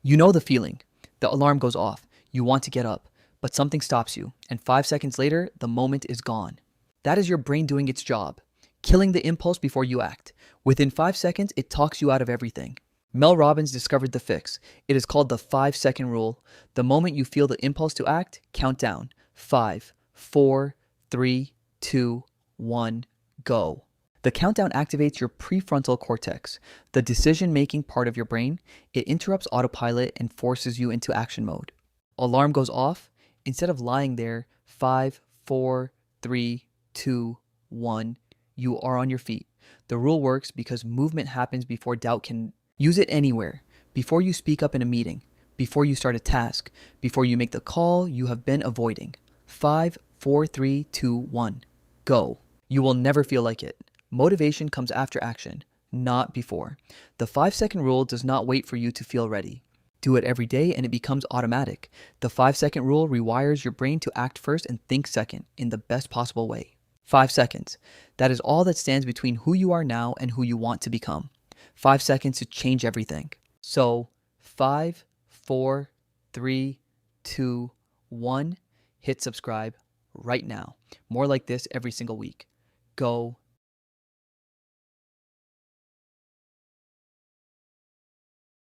You know the feeling. The alarm goes off. You want to get up, but something stops you, and 5 seconds later, the moment is gone. That is your brain doing its job, killing the impulse before you act. Within 5 seconds, it talks you out of everything. Mel Robbins discovered the fix. It is called the 5 second rule. The moment you feel the impulse to act, count down. 5, 4, 3, 2, 1, go. The countdown activates your prefrontal cortex, the decision-making part of your brain. It interrupts autopilot and forces you into action mode. Alarm goes off. Instead of lying there, 5, 4, 3, 2, 1, you are on your feet. The rule works because movement happens before doubt can. Use it anywhere. Before you speak up in a meeting, before you start a task, before you make the call you have been avoiding. 5, 4, 3, 2, 1, go. You will never feel like it. Motivation comes after action, not before. The 5 second rule does not wait for you to feel ready. Do it every day and it becomes automatic. The 5 second rule rewires your brain to act first and think second in the best possible way. 5 seconds. That is all that stands between who you are now and who you want to become. 5 seconds to change everything. So 5, 4, 3, 2, 1, hit subscribe right now. More like this every single week. Go